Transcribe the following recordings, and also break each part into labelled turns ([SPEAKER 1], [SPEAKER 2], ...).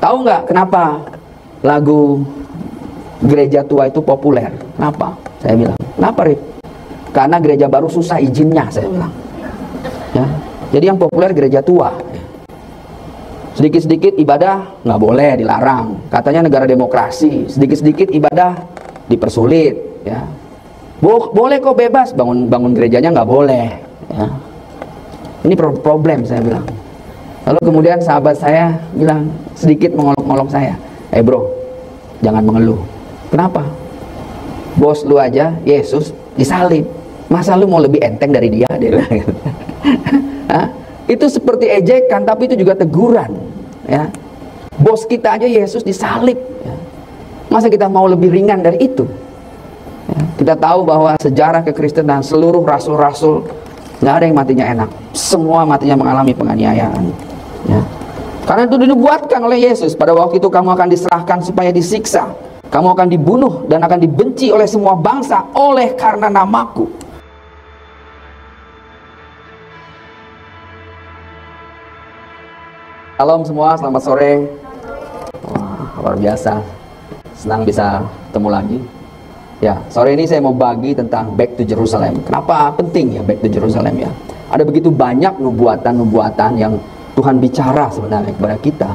[SPEAKER 1] Tahu nggak kenapa lagu gereja tua itu populer? Kenapa? Saya bilang, kenapa Rip? Karena gereja baru susah izinnya, saya bilang. Ya, jadi yang populer gereja tua. Sedikit-sedikit ibadah nggak boleh, dilarang. Katanya negara demokrasi, sedikit-sedikit ibadah dipersulit. Ya, boleh kok bebas, bangun gerejanya nggak boleh. Ya. Ini problem, saya bilang. Lalu kemudian sahabat saya bilang, sedikit mengolok-olok saya, bro, jangan mengeluh. Kenapa? Bos lu aja, Yesus, disalib. Masa lu mau lebih enteng dari dia? Dia bilang gitu. Itu seperti ejekan, tapi itu juga teguran. Ya. Bos kita aja Yesus disalib. Ya. Masa kita mau lebih ringan dari itu? Ya. Kita tahu bahwa sejarah kekristenan, seluruh rasul-rasul, nggak ada yang matinya enak. Semua matinya mengalami penganiayaan. Ya. Karena itu dinubuatkan oleh Yesus. Pada waktu itu kamu akan diserahkan supaya disiksa. Kamu akan dibunuh dan akan dibenci oleh semua bangsa oleh karena namaku. Salam semua, selamat sore. Wah, luar biasa. Senang bisa ketemu lagi. Ya, sore ini saya mau bagi tentang Back to Jerusalem. Kenapa penting ya Back to Jerusalem ya? Ada begitu banyak nubuatan-nubuatan yang Tuhan bicara sebenarnya kepada kita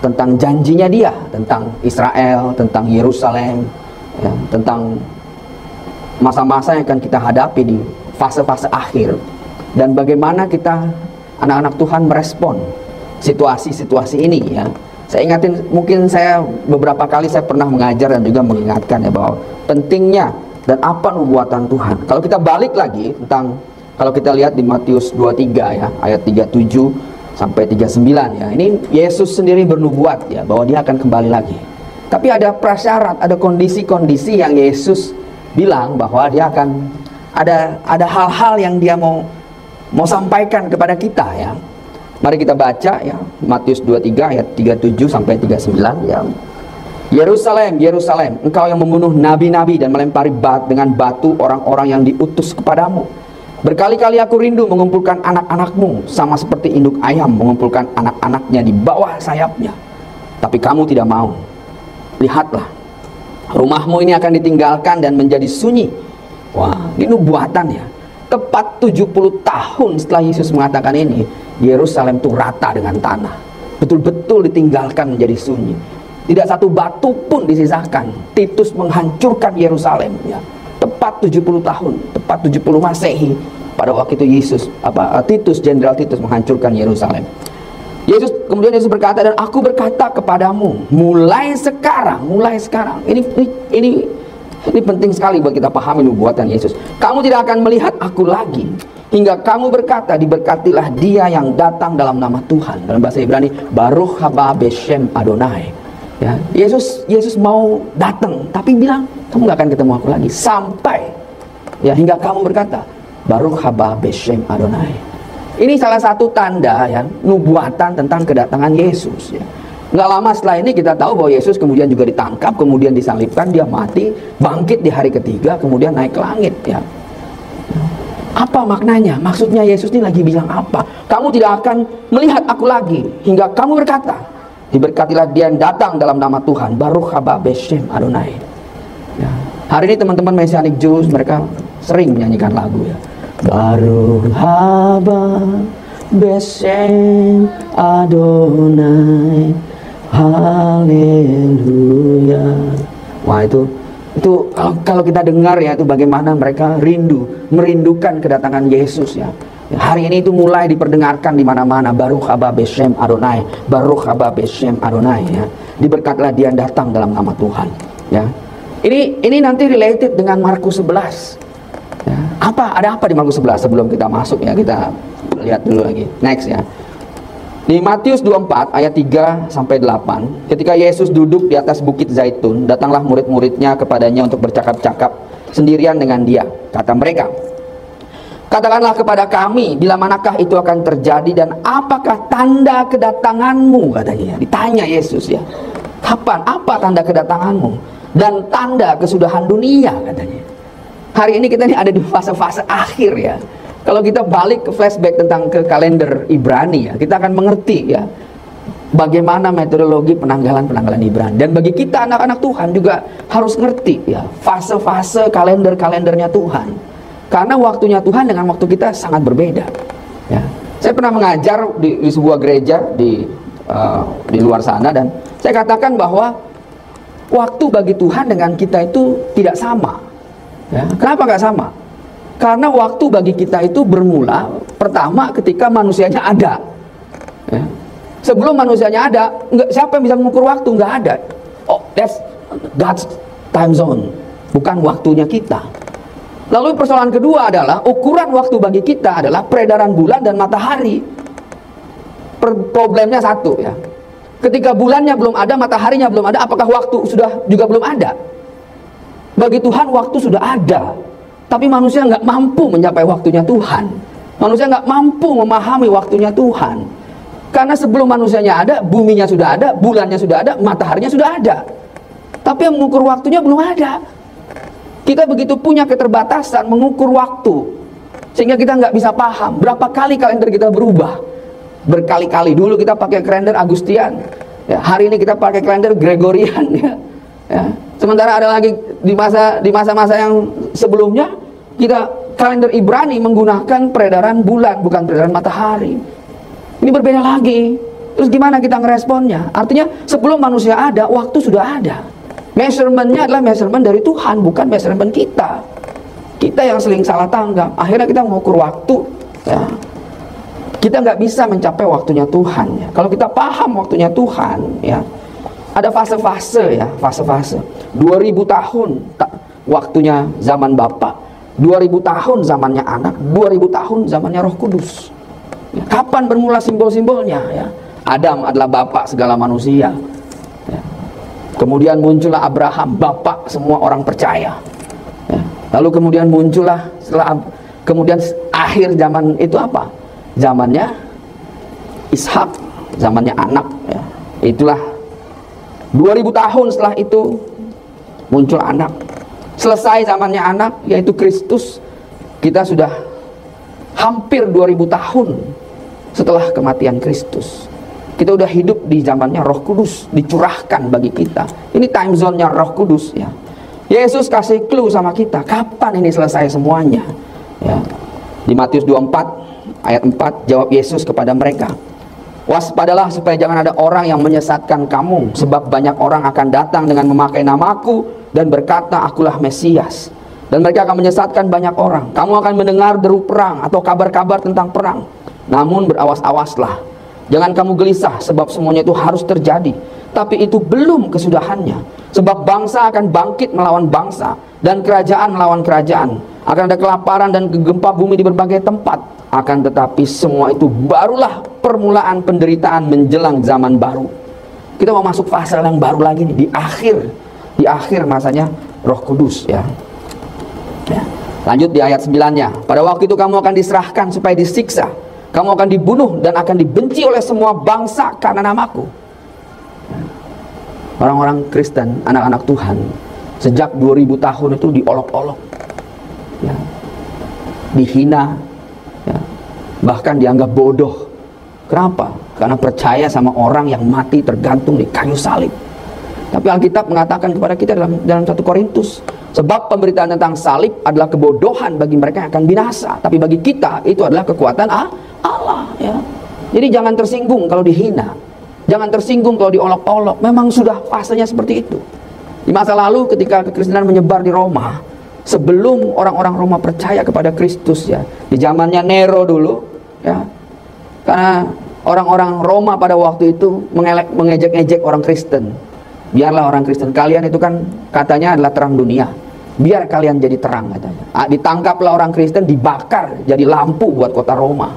[SPEAKER 1] tentang janjinya dia, tentang Israel, tentang Yerusalem, ya, tentang masa-masa yang akan kita hadapi di fase-fase akhir, dan bagaimana kita anak-anak Tuhan merespon situasi-situasi ini ya. Saya ingatin, mungkin saya beberapa kali saya pernah mengajar dan juga mengingatkan ya bahwa pentingnya dan apa nubuatan Tuhan. Kalau kita balik lagi tentang, kalau kita lihat di Matius 23 ya, ayat 37 sampai 39 ya. Ini Yesus sendiri bernubuat ya bahwa dia akan kembali lagi. Tapi ada prasyarat, ada kondisi-kondisi yang Yesus bilang bahwa dia akan ada hal-hal yang dia mau sampaikan kepada kita ya. Mari kita baca ya, Matius 23 ayat 37 sampai 39 ya. Yerusalem, Yerusalem, engkau yang membunuh nabi-nabi dan melempari dengan batu orang-orang yang diutus kepadamu. Berkali-kali aku rindu mengumpulkan anak-anakmu, sama seperti induk ayam mengumpulkan anak-anaknya di bawah sayapnya. Tapi kamu tidak mau. Lihatlah, rumahmu ini akan ditinggalkan dan menjadi sunyi. Wah, ini nubuatan ya. Tepat 70 tahun setelah Yesus mengatakan ini, Yerusalem itu rata dengan tanah. Betul-betul ditinggalkan menjadi sunyi. Tidak satu batu pun disisakan. Titus menghancurkan Yerusalem ya. Tepat 70 tahun, tepat 70 Masehi. Pada waktu itu Jenderal Titus menghancurkan Yerusalem. Kemudian Yesus berkata, dan aku berkata kepadamu, mulai sekarang. Ini penting sekali buat kita pahami nubuatan Yesus. Kamu tidak akan melihat aku lagi hingga kamu berkata, diberkatilah dia yang datang dalam nama Tuhan. Dalam bahasa Ibrani, Baruch haba beshem Adonai. Ya, Yesus mau datang, tapi bilang kamu gak akan ketemu aku lagi sampai ya hingga kamu berkata, Baruch haba beshem Adonai. Ini salah satu tanda ya nubuatan tentang kedatangan Yesus ya. Nggak lama setelah ini kita tahu bahwa Yesus kemudian juga ditangkap, kemudian disalibkan, dia mati, bangkit di hari ketiga, kemudian naik ke langit ya. Apa maknanya? Maksudnya Yesus ini lagi bilang apa? Kamu tidak akan melihat aku lagi hingga kamu berkata, diberkatilah dia yang datang dalam nama Tuhan, Baruch haba beshem Adonai ya. Hari ini teman-teman Messianic Jews, mereka sering menyanyikan lagu ya, Baruch haba beshem Adonai, haleluya. Wah, itu kalau kita dengar ya, itu bagaimana mereka merindukan kedatangan Yesus ya. Hari ini itu mulai diperdengarkan di mana-mana, Baruch haba beshem Adonai, Baruch haba beshem Adonai ya. Diberkatilah dia yang datang dalam nama Tuhan ya. Ini nanti related dengan Markus 11 ya. Ada apa di Markus 11 sebelum kita masuk ya, kita lihat dulu lagi. Next ya. Di Matius 24 ayat 3 sampai 8, ketika Yesus duduk di atas bukit Zaitun, datanglah murid-muridnya kepadanya untuk bercakap-cakap sendirian dengan dia. Kata mereka, katakanlah kepada kami, bila manakah itu akan terjadi dan apakah tanda kedatanganmu, katanya. Ditanya Yesus ya, kapan, apa tanda kedatanganmu dan tanda kesudahan dunia, katanya. Hari ini kita ada di fase-fase akhir ya. Kalau kita balik ke flashback ke kalender Ibrani ya, kita akan mengerti ya bagaimana metodologi penanggalan Ibrani. Dan bagi kita anak-anak Tuhan juga harus ngerti ya fase-fase kalendernya Tuhan. Karena waktunya Tuhan dengan waktu kita sangat berbeda. Ya. Saya pernah mengajar di sebuah gereja di luar sana, dan saya katakan bahwa waktu bagi Tuhan dengan kita itu tidak sama. Ya. Kenapa nggak sama? Karena waktu bagi kita itu bermula pertama ketika manusianya ada. Ya. Sebelum manusianya ada, siapa yang bisa mengukur waktu? Nggak ada. Oh, that's God's time zone, bukan waktunya kita. Lalu persoalan kedua adalah ukuran waktu bagi kita adalah peredaran bulan dan matahari. Problemnya satu ya. Ketika bulannya belum ada, mataharinya belum ada, apakah waktu sudah juga belum ada? Bagi Tuhan waktu sudah ada, tapi manusia nggak mampu mencapai waktunya Tuhan. Manusia nggak mampu memahami waktunya Tuhan. Karena sebelum manusianya ada, buminya sudah ada, bulannya sudah ada, mataharinya sudah ada. Tapi yang mengukur waktunya belum ada. Kita begitu punya keterbatasan mengukur waktu, sehingga kita nggak bisa paham berapa kali kalender kita berubah. Berkali-kali. Dulu kita pakai kalender Agustian, ya, hari ini kita pakai kalender Gregorian. Ya. Sementara ada lagi di masa-masa yang sebelumnya, kita kalender Ibrani menggunakan peredaran bulan, bukan peredaran matahari. Ini berbeda lagi. Terus gimana kita ngeresponnya? Artinya sebelum manusia ada, waktu sudah ada. Measurementnya adalah measurement dari Tuhan, bukan measurement kita. Kita yang sering salah tanggap. Akhirnya kita mengukur waktu, ya. Kita nggak bisa mencapai waktunya Tuhan. Ya. Kalau kita paham waktunya Tuhan, ya, ada fase-fase ya, fase-fase. 2000 tahun waktunya zaman Bapa, 2000 tahun zamannya Anak, 2000 tahun zamannya Roh Kudus. Ya, kapan bermula simbol-simbolnya? Ya. Adam adalah bapak segala manusia. Ya. Kemudian muncullah Abraham, bapak semua orang percaya. Ya. Lalu kemudian muncullah kemudian akhir zaman itu apa? Zamannya Ishak, zamannya Anak. Ya. Itulah 2000 tahun setelah itu muncul Anak. Selesai zamannya Anak, yaitu Kristus. Kita sudah hampir 2000 tahun setelah kematian Kristus. Kita udah hidup di zamannya Roh Kudus dicurahkan bagi kita. Ini time zone-nya Roh Kudus ya. Yesus kasih clue sama kita, kapan ini selesai semuanya? Ya. Di Matius 24 ayat 4 jawab Yesus kepada mereka, waspadalah supaya jangan ada orang yang menyesatkan kamu, sebab banyak orang akan datang dengan memakai namaku dan berkata akulah Mesias, dan mereka akan menyesatkan banyak orang. Kamu akan mendengar deru perang atau kabar-kabar tentang perang. Namun berawas-awaslah, jangan kamu gelisah, sebab semuanya itu harus terjadi, tapi itu belum kesudahannya. Sebab bangsa akan bangkit melawan bangsa, dan kerajaan melawan kerajaan. Akan ada kelaparan dan gempa bumi di berbagai tempat. Akan tetapi semua itu barulah permulaan penderitaan menjelang zaman baru. Kita mau masuk fase yang baru lagi nih, di akhir masanya Roh Kudus ya. Ya. Lanjut di ayat 9-nya. Pada waktu itu kamu akan diserahkan supaya disiksa. Kamu akan dibunuh dan akan dibenci oleh semua bangsa karena namaku. Orang-orang Kristen, anak-anak Tuhan, sejak 2000 tahun itu diolok-olok, ya, dihina, ya, bahkan dianggap bodoh. Kenapa? Karena percaya sama orang yang mati tergantung di kayu salib. Tapi Alkitab mengatakan kepada kita dalam 1 Korintus, sebab pemberitaan tentang salib adalah kebodohan bagi mereka yang akan binasa, tapi bagi kita itu adalah kekuatan Allah ya. Jadi jangan tersinggung kalau dihina, jangan tersinggung kalau diolok-olok. Memang sudah fasenya seperti itu. Di masa lalu ketika kekristenan menyebar di Roma, sebelum orang-orang Roma percaya kepada Kristus ya, di zamannya Nero dulu ya, karena orang-orang Roma pada waktu itu mengejek-ejek orang Kristen. Biarlah orang Kristen, kalian itu kan katanya adalah terang dunia, biar kalian jadi terang katanya. Ditangkaplah orang Kristen, dibakar jadi lampu buat kota Roma,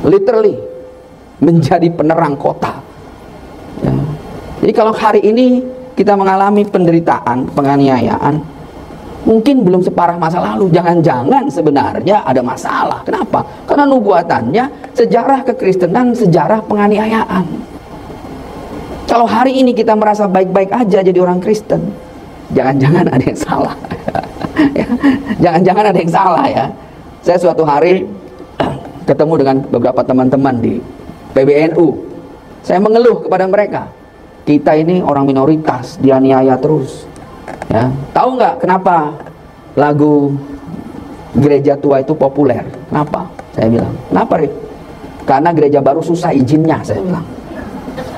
[SPEAKER 1] literally menjadi penerang kota ya. Jadi kalau hari ini kita mengalami penderitaan, penganiayaan, mungkin belum separah masa lalu. Jangan-jangan sebenarnya ada masalah. Kenapa? Karena nubuatannya sejarah kekristenan, sejarah penganiayaan. Kalau hari ini kita merasa baik-baik aja jadi orang Kristen, jangan-jangan ada yang salah. Jangan-jangan ada yang salah ya. Saya suatu hari ketemu dengan beberapa teman-teman di PBNU Saya mengeluh kepada mereka. Kita ini orang minoritas, dianiaya terus. Ya, tahu nggak kenapa lagu gereja tua itu populer? Kenapa? Saya bilang, kenapa, Rif? Karena gereja baru susah izinnya, saya bilang.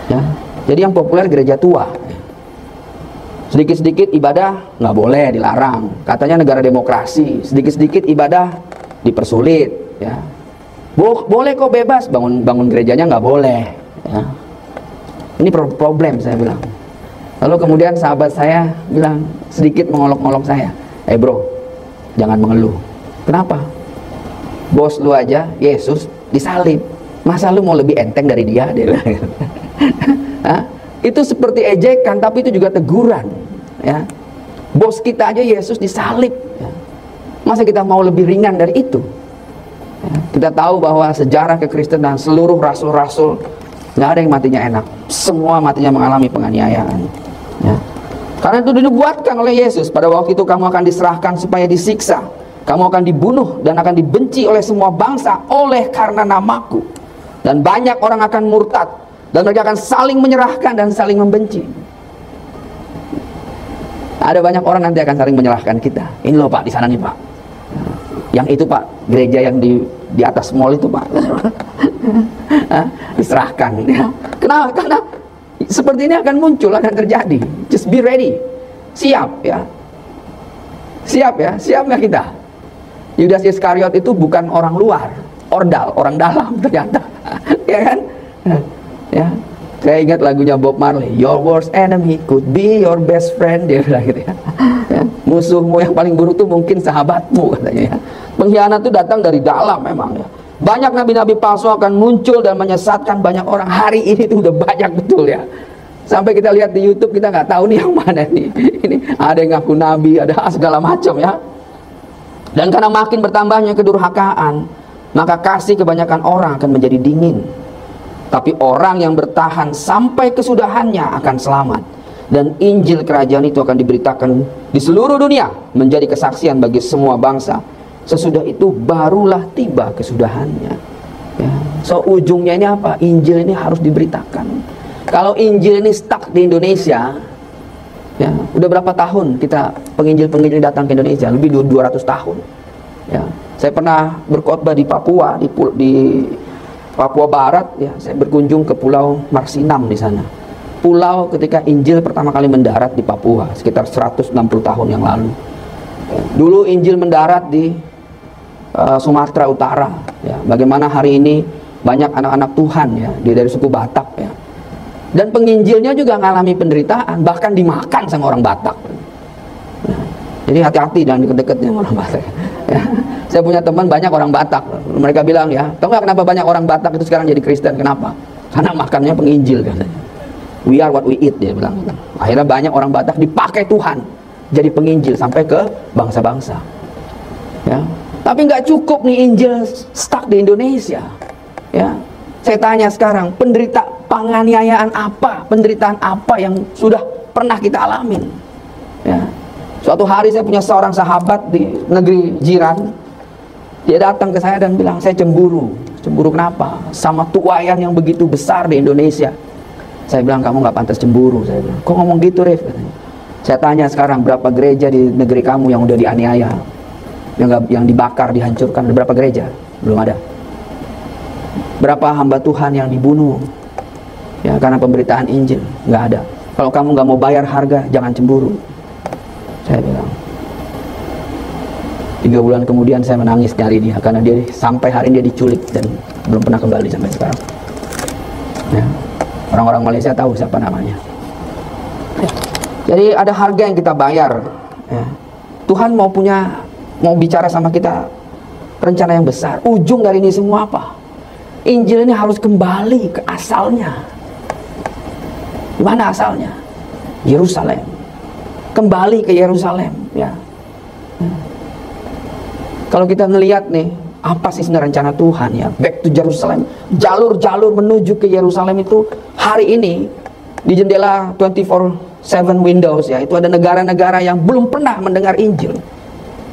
[SPEAKER 1] Ya, jadi yang populer gereja tua. Sedikit-sedikit ibadah nggak boleh, dilarang. Katanya negara demokrasi. Sedikit-sedikit ibadah dipersulit. Ya, boleh kok bebas, bangun gerejanya nggak boleh. Ya. Ini problem, saya bilang. Lalu kemudian sahabat saya bilang, sedikit mengolok-olok saya, bro, jangan mengeluh. Kenapa? Bos lu aja, Yesus, disalib. Masa lu mau lebih enteng dari dia? Dia bilang. Itu seperti ejekan, tapi itu juga teguran. Ya. Bos kita aja Yesus disalib. Ya. Masa kita mau lebih ringan dari itu? Ya. Kita tahu bahwa sejarah kekristenan, seluruh rasul-rasul, nggak ada yang matinya enak. Semua matinya mengalami penganiayaan. Ya. Karena itu dinubuatkan oleh Yesus. Pada waktu itu kamu akan diserahkan supaya disiksa. Kamu akan dibunuh dan akan dibenci oleh semua bangsa oleh karena namaku. Dan banyak orang akan murtad. Dan mereka akan saling menyerahkan dan saling membenci. Ada banyak orang nanti akan saling menyerahkan kita. Ini loh Pak, di sana nih Pak. Yang itu Pak, gereja yang di atas mall itu Pak. Diserahkan. Kenapa? Karena seperti ini akan muncul, akan terjadi. Just be ready. Siap ya. Siap ya. Siap nggak kita? Yudas Iskariot itu bukan orang luar, ordal, orang dalam ternyata. Ya kan? Ya. Saya ingat lagunya Bob Marley, your worst enemy could be your best friend, dia bilang gitu ya. Ya. Musuhmu yang paling buruk itu mungkin sahabatmu, katanya ya. Pengkhianat itu datang dari dalam memang ya. Banyak nabi-nabi palsu akan muncul dan menyesatkan banyak orang. Hari ini itu udah banyak betul ya. Sampai kita lihat di YouTube, kita nggak tahu nih yang mana nih. Ini ada yang ngaku nabi, ada segala macam ya. Dan karena makin bertambahnya kedurhakaan, maka kasih kebanyakan orang akan menjadi dingin. Tapi orang yang bertahan sampai kesudahannya akan selamat. Dan Injil kerajaan itu akan diberitakan di seluruh dunia, menjadi kesaksian bagi semua bangsa. Sesudah itu barulah tiba kesudahannya ya. So ujungnya ini apa? Injil ini harus diberitakan. Kalau Injil ini stuck di Indonesia ya, udah berapa tahun kita penginjil-penginjil datang ke Indonesia? Lebih 200 tahun ya. Saya pernah berkhotbah di Papua, di Papua Barat ya. Saya berkunjung ke Pulau Marsinam di sana. Pulau ketika Injil pertama kali mendarat di Papua sekitar 160 tahun yang lalu. Dulu Injil mendarat di Sumatera Utara ya. Bagaimana hari ini banyak anak-anak Tuhan ya, dia dari suku Batak ya. Dan penginjilnya juga mengalami penderitaan, bahkan dimakan sama orang Batak ya. Jadi hati-hati dan deket-deketnya orang Batak ya. Saya punya teman banyak orang Batak. Mereka bilang ya, tahu nggak kenapa banyak orang Batak itu sekarang jadi Kristen? Kenapa? Karena makannya penginjil katanya. We are what we eat, dia bilang. Akhirnya banyak orang Batak dipakai Tuhan jadi penginjil sampai ke bangsa-bangsa ya. Tapi nggak cukup nih Injil stuck di Indonesia ya. Saya tanya sekarang, penganiayaan apa, penderitaan apa yang sudah pernah kita alamin ya. Suatu hari saya punya seorang sahabat di negeri jiran. Dia datang ke saya dan bilang, saya cemburu. Cemburu kenapa? Sama tuayan yang begitu besar di Indonesia. Saya bilang, kamu nggak pantas cemburu. Saya bilang, kok ngomong gitu, Rif? Saya tanya sekarang, berapa gereja di negeri kamu yang udah dianiaya, yang dibakar, dihancurkan? Berapa gereja? Belum ada. Berapa hamba Tuhan yang dibunuh ya karena pemberitaan Injil? Nggak ada. Kalau kamu nggak mau bayar harga, jangan cemburu. Saya bilang. 3 bulan kemudian saya menangis nyari dia, karena dia sampai hari ini dia diculik dan belum pernah kembali sampai sekarang ya. Orang-orang Malaysia tahu siapa namanya ya. Jadi ada harga yang kita bayar ya. Tuhan mau bicara sama kita rencana yang besar. Ujung dari ini semua apa? Injil ini harus kembali ke asalnya. Di mana asalnya? Yerusalem. Kembali ke Yerusalem ya. Kalau kita ngelihat nih, apa sih sebenarnya rencana Tuhan ya? Back to Jerusalem. Jalur-jalur menuju ke Yerusalem itu hari ini di jendela 24/7 Windows ya, itu ada negara-negara yang belum pernah mendengar Injil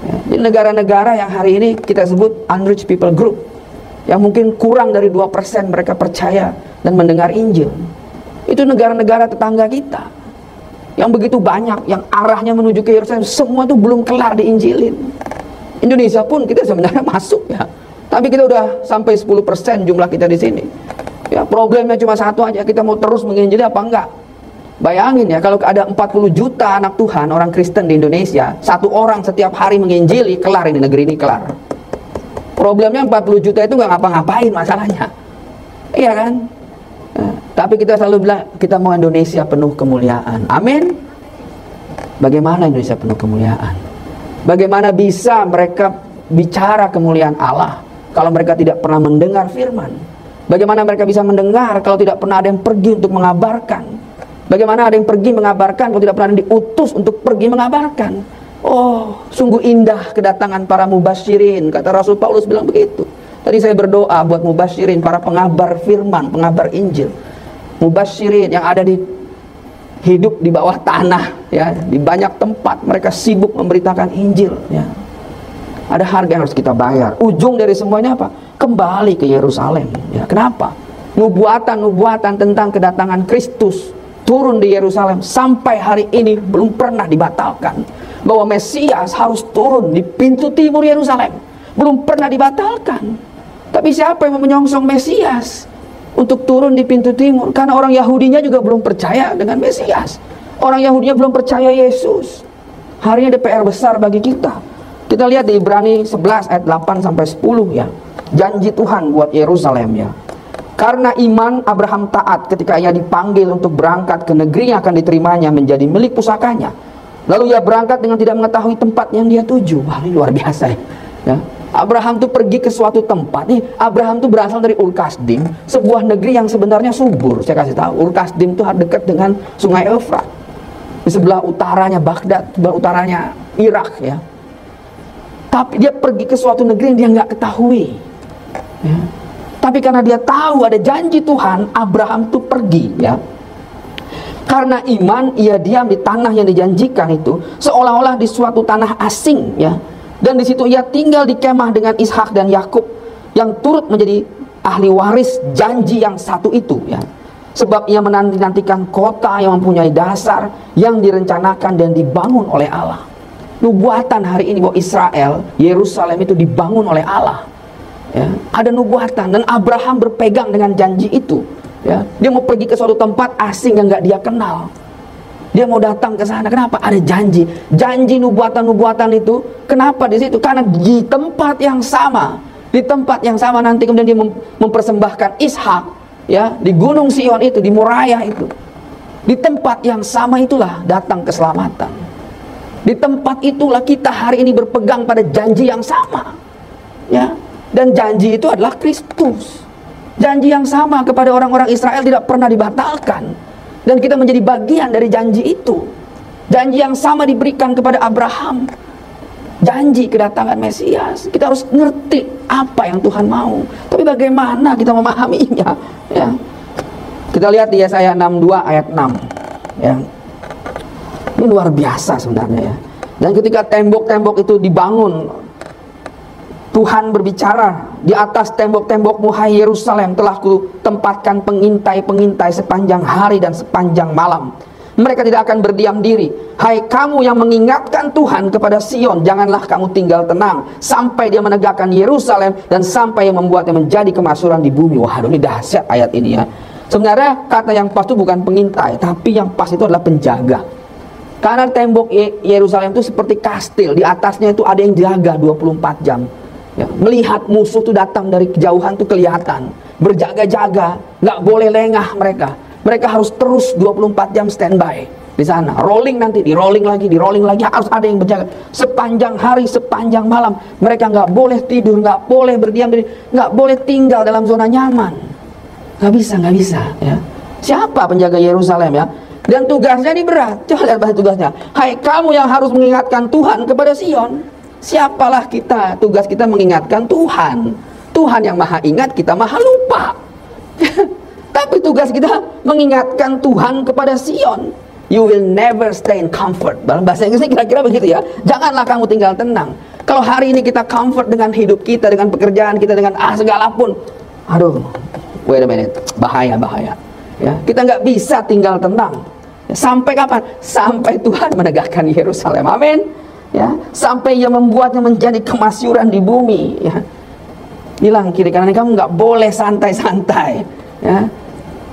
[SPEAKER 1] ya. Di negara-negara yang hari ini kita sebut unreached people group, yang mungkin kurang dari 2% mereka percaya dan mendengar Injil. Itu negara-negara tetangga kita yang begitu banyak, yang arahnya menuju ke Yerusalem, semua tuh belum kelar diinjilin. Indonesia pun kita sebenarnya masuk ya, tapi kita udah sampai 10% jumlah kita di sini. Ya, problemnya cuma satu aja, kita mau terus menginjili apa enggak? Bayangin ya, kalau ada 40 juta anak Tuhan, orang Kristen di Indonesia, satu orang setiap hari menginjili, kelar ini, negeri ini kelar. Problemnya 40 juta itu nggak ngapa-ngapain masalahnya, iya kan? Nah, tapi kita selalu bilang kita mau Indonesia penuh kemuliaan. Amin. Bagaimana Indonesia penuh kemuliaan? Bagaimana bisa mereka bicara kemuliaan Allah kalau mereka tidak pernah mendengar firman? Bagaimana mereka bisa mendengar kalau tidak pernah ada yang pergi untuk mengabarkan? Bagaimana ada yang pergi mengabarkan kalau tidak pernah ada yang diutus untuk pergi mengabarkan? Oh, sungguh indah kedatangan para mubasyirin, kata Rasul Paulus bilang begitu. Tadi saya berdoa buat mubasyirin, para pengabar firman, pengabar Injil. Mubasyirin yang ada di hidup di bawah tanah ya, di banyak tempat mereka sibuk memberitakan Injil ya. Ada harga yang harus kita bayar. Ujung dari semuanya apa? Kembali ke Yerusalem ya. Kenapa? Nubuatan-nubuatan tentang kedatangan Kristus turun di Yerusalem sampai hari ini belum pernah dibatalkan. Bahwa Mesias harus turun di pintu timur Yerusalem, belum pernah dibatalkan. Tapi siapa yang menyongsong Mesias untuk turun di pintu timur? Karena orang Yahudinya juga belum percaya dengan Mesias. Orang Yahudinya belum percaya Yesus. Hari ini ada PR besar bagi kita. Kita lihat di Ibrani 11 ayat 8 sampai 10 ya. Janji Tuhan buat Yerusalem ya. Karena iman Abraham taat ketika ia dipanggil untuk berangkat ke negeri yang akan diterimanya menjadi milik pusakanya. Lalu ia berangkat dengan tidak mengetahui tempat yang dia tuju. Wah, ini luar biasa ya. Abraham tuh pergi ke suatu tempat nih. Abraham tuh berasal dari Ur-Kasdim, sebuah negeri yang sebenarnya subur. Saya kasih tahu, Ur-Kasdim tuh dekat dengan Sungai Efrat. Di sebelah utaranya Baghdad, sebelah utaranya Irak ya. Tapi dia pergi ke suatu negeri yang dia nggak ketahui. Ya. Tapi karena dia tahu ada janji Tuhan, Abraham tuh pergi ya. Karena iman, ia diam di tanah yang dijanjikan itu, seolah-olah di suatu tanah asing ya. Dan di situ ia tinggal di kemah dengan Ishak dan Yakub yang turut menjadi ahli waris janji yang satu itu ya. Sebab ia menanti-nantikan kota yang mempunyai dasar yang direncanakan dan dibangun oleh Allah. Nubuatan hari ini bahwa Israel, Yerusalem itu dibangun oleh Allah. Ya, ada nubuatan dan Abraham berpegang dengan janji itu. Ya, dia mau pergi ke suatu tempat asing yang nggak dia kenal. Dia mau datang ke sana. Kenapa? Ada janji. Janji nubuatan-nubuatan itu. Kenapa di situ? Karena di tempat yang sama. Di tempat yang sama nanti kemudian dia mempersembahkan Ishak. Ya, di Gunung Sion itu, di Moriah itu. Di tempat yang sama itulah datang keselamatan. Di tempat itulah kita hari ini berpegang pada janji yang sama. Ya, dan janji itu adalah Kristus. Janji yang sama kepada orang-orang Israel tidak pernah dibatalkan. Dan kita menjadi bagian dari janji itu. Janji yang sama diberikan kepada Abraham. Janji kedatangan Mesias. Kita harus ngerti apa yang Tuhan mau. Tapi bagaimana kita memahaminya ya. Kita lihat di Yesaya 62 ayat 6 ya. Ini luar biasa sebenarnya ya. Dan ketika tembok-tembok itu dibangun, Tuhan berbicara, di atas tembok-tembokmu hai Yerusalem telah kutempatkan pengintai-pengintai sepanjang hari dan sepanjang malam. Mereka tidak akan berdiam diri. Hai kamu yang mengingatkan Tuhan kepada Sion, janganlah kamu tinggal tenang sampai dia menegakkan Yerusalem dan sampai yang membuatnya menjadi kemasyhuran di bumi. Waduh, ini dahsyat ayat ini ya. Sebenarnya kata yang pas itu bukan pengintai, tapi yang pas itu adalah penjaga. Karena tembok Yerusalem itu seperti kastil, di atasnya itu ada yang jaga 24 jam. Ya, melihat musuh itu datang dari kejauhan tuh kelihatan, berjaga-jaga, nggak boleh lengah mereka. Mereka harus terus 24 jam standby di sana. Rolling nanti, di rolling lagi, harus ada yang berjaga sepanjang hari, sepanjang malam. Mereka nggak boleh tidur, nggak boleh berdiam diri, nggak boleh tinggal dalam zona nyaman. Nggak bisa. Ya. Siapa penjaga Yerusalem ya? Dan tugasnya ini berat. Coba lihat bahasa tugasnya. Hai kamu yang harus mengingatkan Tuhan kepada Sion. Siapalah kita, tugas kita mengingatkan Tuhan. Tuhan yang maha ingat, kita maha lupa. Tapi tugas kita mengingatkan Tuhan kepada Sion. You will never stay in comfort. Dalam bahasa Inggrisnya kira-kira begitu ya. Janganlah kamu tinggal tenang. Kalau hari ini kita comfort dengan hidup kita, dengan pekerjaan kita, dengan segala pun, aduh, Wait a minute, bahaya. Ya, kita nggak bisa tinggal tenang. Ya, sampai kapan? Sampai Tuhan menegakkan Yerusalem. Amin. Ya, sampai Ia membuatnya menjadi kemasyuran di bumi. Ya, bilang kiri kanan kamu nggak boleh santai-santai. Ya,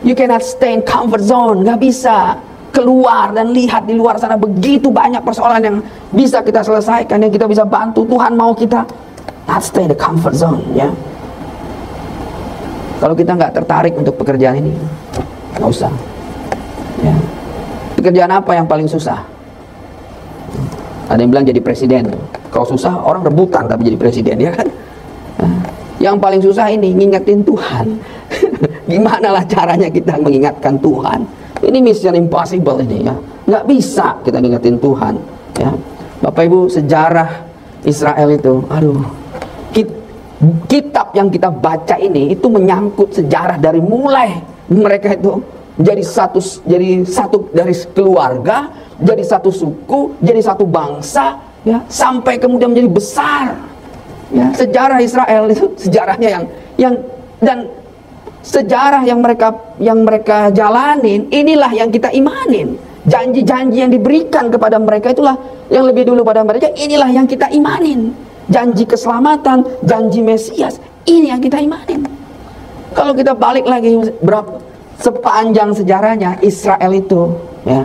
[SPEAKER 1] you cannot stay in comfort zone. Nggak bisa keluar dan lihat di luar sana begitu banyak persoalan yang bisa kita selesaikan, yang kita bisa bantu. Tuhan mau kita not stay in the comfort zone. Ya, kalau kita nggak tertarik untuk pekerjaan ini, nggak usah. Ya. Pekerjaan apa yang paling susah? Ada yang bilang jadi presiden. Kalau susah orang rebutan tapi jadi presiden, ya kan? Yang paling susah ini ngingetin Tuhan. Gimana lah caranya kita mengingatkan Tuhan? Ini mission impossible ini, ya. Nggak bisa kita ngingetin Tuhan. Ya. Bapak Ibu, sejarah Israel itu, aduh, kitab yang kita baca ini itu menyangkut sejarah dari mulai mereka itu jadi satu dari keluarga, jadi satu suku, jadi satu bangsa, ya, sampai kemudian menjadi besar. Ya, sejarah Israel itu sejarahnya dan sejarah yang mereka jalanin, inilah yang kita imanin. Janji-janji yang diberikan kepada mereka itulah yang lebih dulu pada mereka, inilah yang kita imanin. Janji keselamatan, janji Mesias, ini yang kita imanin. Kalau kita balik lagi sepanjang sejarahnya Israel itu, ya,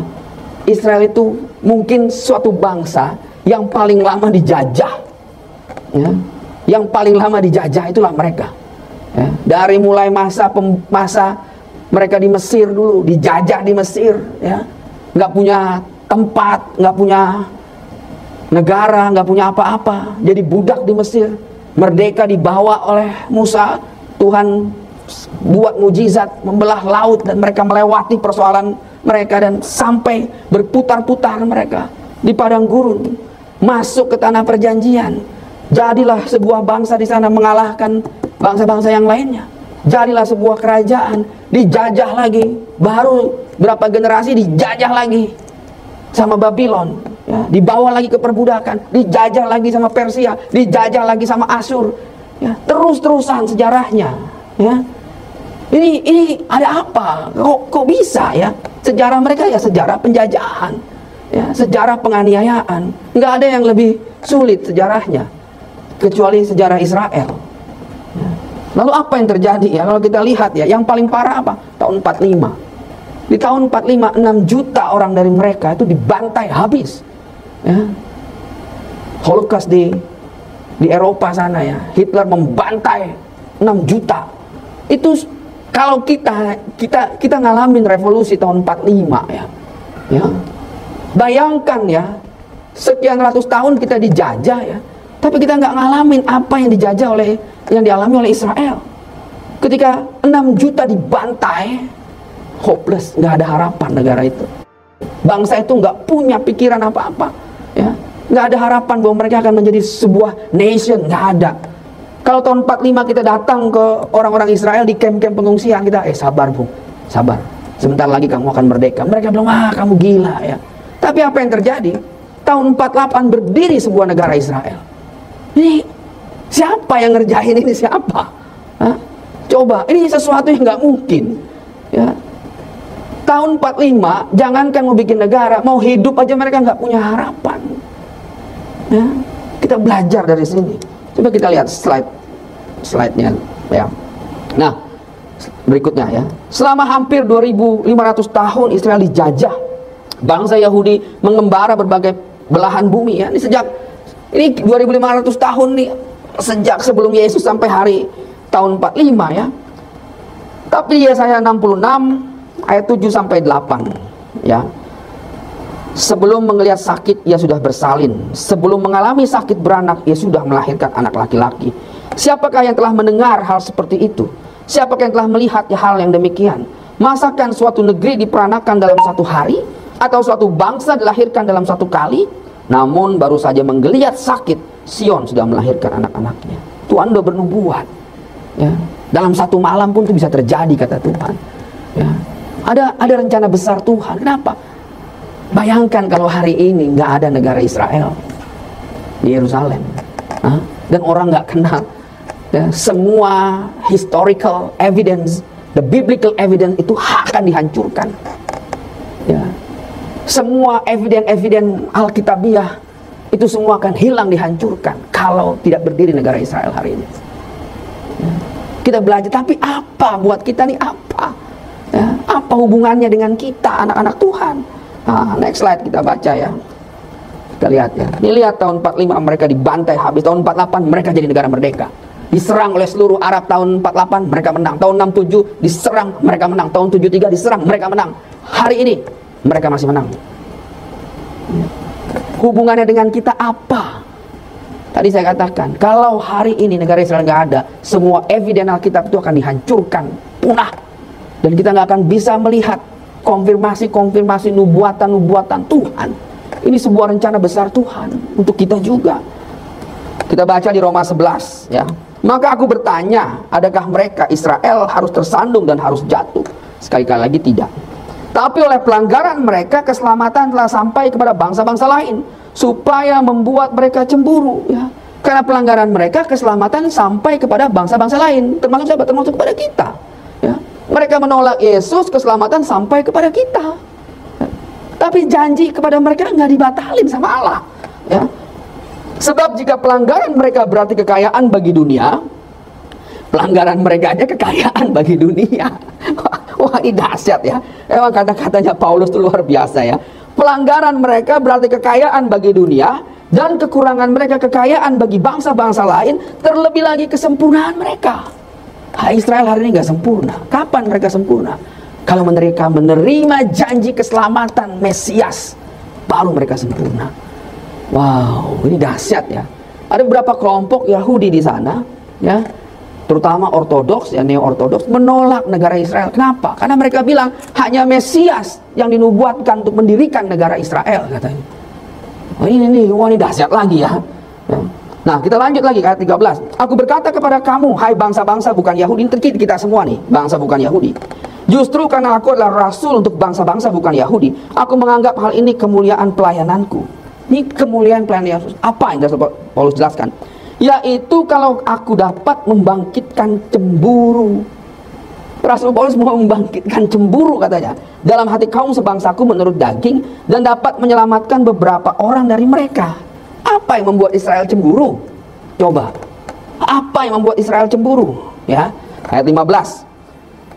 [SPEAKER 1] Israel itu mungkin suatu bangsa yang paling lama dijajah, ya, yang paling lama dijajah itulah mereka, ya. Dari mulai masa mereka di Mesir dulu, dijajah di Mesir, ya, nggak punya tempat, nggak punya negara, nggak punya apa-apa, jadi budak di Mesir. Merdeka dibawa oleh Musa, Tuhan buat mujizat membelah laut dan mereka melewati persoalan mereka dan sampai berputar-putar mereka di padang gurun masuk ke tanah perjanjian. Jadilah sebuah bangsa di sana mengalahkan bangsa-bangsa yang lainnya. Jadilah sebuah kerajaan, dijajah lagi, baru berapa generasi dijajah lagi sama Babylon, ya, dibawa lagi ke perbudakan, dijajah lagi sama Persia, dijajah lagi sama Asyur, ya, terus-terusan sejarahnya, ya. Ini ada apa? Kok bisa, ya? Sejarah mereka ya sejarah penjajahan, ya, sejarah penganiayaan. Nggak ada yang lebih sulit sejarahnya kecuali sejarah Israel. Ya. Lalu apa yang terjadi, ya? Kalau kita lihat, ya, yang paling parah apa? Tahun 45. Di tahun 45 6 juta orang dari mereka itu dibantai habis, ya. Holocaust di Eropa sana, ya. Hitler membantai 6 juta. Itu kalau kita ngalamin revolusi tahun 45, ya. Ya. Bayangkan, ya, sekian ratus tahun kita dijajah, ya. Tapi kita nggak ngalamin apa yang dialami oleh Israel. Ketika 6 juta dibantai, hopeless, nggak ada harapan negara itu. Bangsa itu nggak punya pikiran apa-apa, ya. Nggak ada harapan bahwa mereka akan menjadi sebuah nation, nggak ada. Kalau tahun 45 kita datang ke orang-orang Israel di camp-camp pengungsian, kita, sabar Bu, sabar, sebentar lagi kamu akan merdeka. Mereka bilang, wah kamu gila, ya. Tapi apa yang terjadi? Tahun 48 berdiri sebuah negara Israel. Ini siapa yang ngerjain ini, siapa? Hah? Coba, ini sesuatu yang nggak mungkin, ya. Tahun 45, jangankan mau bikin negara, mau hidup aja mereka nggak punya harapan, ya. Kita belajar dari sini. Coba kita lihat slide-nya, ya. Nah, berikutnya, ya. Selama hampir 2500 tahun Israel dijajah. Bangsa Yahudi mengembara berbagai belahan bumi, ya. Ini 2500 tahun nih, sejak sebelum Yesus sampai hari tahun 45, ya. Tapi Yesaya 66 ayat 7 sampai 8, ya. Sebelum melihat sakit, ia sudah bersalin. Sebelum mengalami sakit beranak, ia sudah melahirkan anak laki-laki. Siapakah yang telah mendengar hal seperti itu? Siapakah yang telah melihat hal yang demikian? Masakan suatu negeri diperanakan dalam satu hari? Atau suatu bangsa dilahirkan dalam satu kali? Namun baru saja menggeliat sakit, Sion sudah melahirkan anak-anaknya. Tuhan sudah bernubuat, ya. Dalam satu malam pun itu bisa terjadi, kata Tuhan, ya. Ada rencana besar Tuhan. Kenapa? Bayangkan kalau hari ini nggak ada negara Israel di Yerusalem, dan orang nggak kenal, ya, semua historical evidence The biblical evidence itu akan dihancurkan. Ya. Semua evidence Alkitabiah itu semua akan hilang, dihancurkan kalau tidak berdiri negara Israel hari ini. Ya. Kita belajar, tapi apa buat kita nih, apa? Ya. Apa hubungannya dengan kita, anak-anak Tuhan? Nah, next slide kita baca ya. Kita lihat ya. Ini lihat tahun 45 mereka dibantai habis, tahun 48 mereka jadi negara merdeka. Diserang oleh seluruh Arab tahun 48 mereka menang, tahun 67 diserang mereka menang, tahun 73 diserang mereka menang. Hari ini mereka masih menang. Hubungannya dengan kita apa? Tadi saya katakan, kalau hari ini negara Israel nggak ada, semua evidence Alkitab itu akan dihancurkan, punah, dan kita nggak akan bisa melihat konfirmasi nubuatan Tuhan. Ini sebuah rencana besar Tuhan untuk kita juga. Kita baca di Roma 11 ya. Maka aku bertanya, adakah mereka Israel harus tersandung dan harus jatuh? Sekali-kali lagi tidak. Tapi oleh pelanggaran mereka, keselamatan telah sampai kepada bangsa-bangsa lain, supaya membuat mereka cemburu ya. Karena pelanggaran mereka, keselamatan sampai kepada bangsa-bangsa lain, termasuk siapa? Termasuk kepada kita ya. Mereka menolak Yesus, keselamatan sampai kepada kita ya. Tapi janji kepada mereka nggak dibatalin sama Allah ya. Sebab jika pelanggaran mereka berarti kekayaan bagi dunia, pelanggaran mereka aja kekayaan bagi dunia. Wah, ini dahsyat ya. Emang kata-katanya Paulus itu luar biasa ya. Pelanggaran mereka berarti kekayaan bagi dunia, dan kekurangan mereka kekayaan bagi bangsa-bangsa lain, terlebih lagi kesempurnaan mereka. Israel hari ini gak sempurna. Kapan mereka sempurna? Kalau mereka menerima janji keselamatan Mesias, baru mereka sempurna. Wow, ini dahsyat ya. Ada beberapa kelompok Yahudi di sana ya, terutama ortodoks, ya neo-ortodoks, menolak negara Israel. Kenapa? Karena mereka bilang hanya Mesias yang dinubuatkan untuk mendirikan negara Israel, katanya. Oh, ini dahsyat lagi ya. Nah, kita lanjut lagi ayat 13. Aku berkata kepada kamu, hai bangsa-bangsa bukan Yahudi. Ini kita semua nih, bangsa bukan Yahudi. Justru karena aku adalah rasul untuk bangsa-bangsa bukan Yahudi, aku menganggap hal ini kemuliaan pelayananku. Ini kemuliaan pelayanan Yesus. Apa yang Paulus jelaskan? Yaitu kalau aku dapat membangkitkan cemburu. Rasul Paulus mau membangkitkan cemburu katanya dalam hati kaum sebangsaku menurut daging, dan dapat menyelamatkan beberapa orang dari mereka. Apa yang membuat Israel cemburu? Coba. Apa yang membuat Israel cemburu? Ya, ayat 15.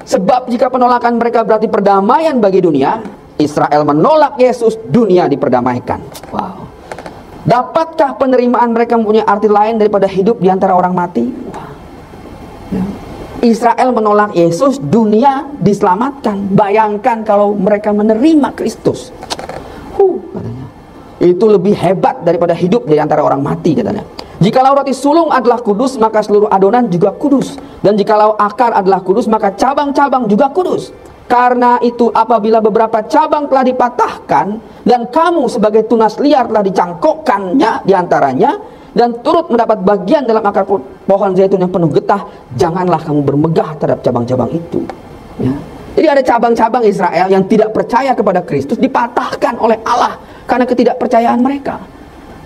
[SPEAKER 1] Sebab jika penolakan mereka berarti perdamaian bagi dunia, Israel menolak Yesus, dunia diperdamaikan. Wow. Dapatkah penerimaan mereka mempunyai arti lain daripada hidup di antara orang mati? Ya. Israel menolak Yesus, dunia diselamatkan. Bayangkan kalau mereka menerima Kristus. Katanya. Itu lebih hebat daripada hidup di antara orang mati, katanya. Jikalau roti sulung adalah kudus, maka seluruh adonan juga kudus. Dan jikalau akar adalah kudus, maka cabang-cabang juga kudus. Karena itu apabila beberapa cabang telah dipatahkan, dan kamu sebagai tunas liar telah dicangkokkannya diantaranya, dan turut mendapat bagian dalam akar pohon zaitun yang penuh getah, janganlah kamu bermegah terhadap cabang-cabang itu ya. Jadi ada cabang-cabang Israel yang tidak percaya kepada Kristus, dipatahkan oleh Allah karena ketidakpercayaan mereka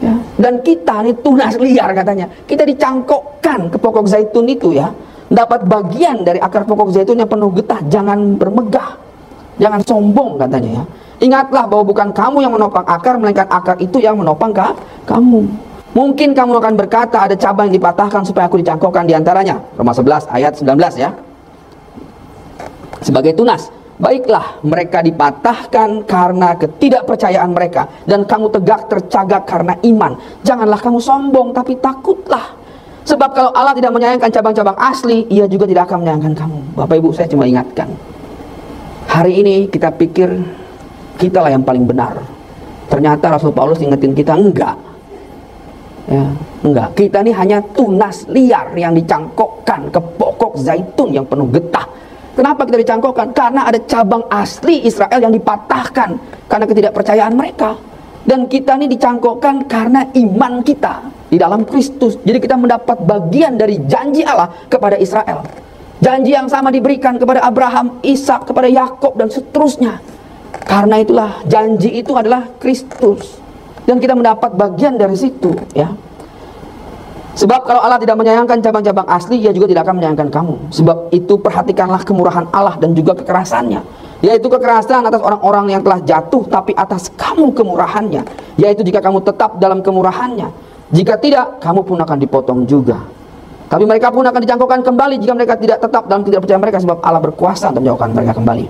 [SPEAKER 1] ya. Dan kita ini tunas liar katanya, kita dicangkokkan ke pokok zaitun itu ya, dapat bagian dari akar pokok zaitun yang penuh getah. Jangan bermegah, jangan sombong katanya ya. Ingatlah bahwa bukan kamu yang menopang akar, melainkan akar itu yang menopang kamu. Mungkin kamu akan berkata, ada cabang yang dipatahkan supaya aku dicangkokkan diantaranya. Roma 11 ayat 19 ya. Sebagai tunas, baiklah mereka dipatahkan karena ketidakpercayaan mereka, dan kamu tegak tercagak karena iman. Janganlah kamu sombong, tapi takutlah. Sebab kalau Allah tidak menyayangkan cabang-cabang asli, Ia juga tidak akan menyayangkan kamu. Bapak Ibu, saya cuma ingatkan, hari ini kita pikir kitalah yang paling benar. Ternyata Rasul Paulus ingetin kita, enggak ya, enggak. Kita ini hanya tunas liar yang dicangkokkan ke pokok zaitun yang penuh getah. Kenapa kita dicangkokkan? Karena ada cabang asli Israel yang dipatahkan karena ketidakpercayaan mereka. Dan kita ini dicangkokkan karena iman kita di dalam Kristus. Jadi kita mendapat bagian dari janji Allah kepada Israel. Janji yang sama diberikan kepada Abraham, Ishak, kepada Yakub, dan seterusnya. Karena itulah janji itu adalah Kristus. Dan kita mendapat bagian dari situ ya. Sebab kalau Allah tidak menyayangkan cabang-cabang asli, Ia juga tidak akan menyayangkan kamu. Sebab itu perhatikanlah kemurahan Allah dan juga kekerasannya, yaitu kekerasan atas orang-orang yang telah jatuh, tapi atas kamu kemurahannya, yaitu jika kamu tetap dalam kemurahannya. Jika tidak, kamu pun akan dipotong juga. Tapi mereka pun akan dijangkaukan kembali jika mereka tidak tetap dalam tidak percaya mereka, sebab Allah berkuasa untuk menjauhkan mereka kembali.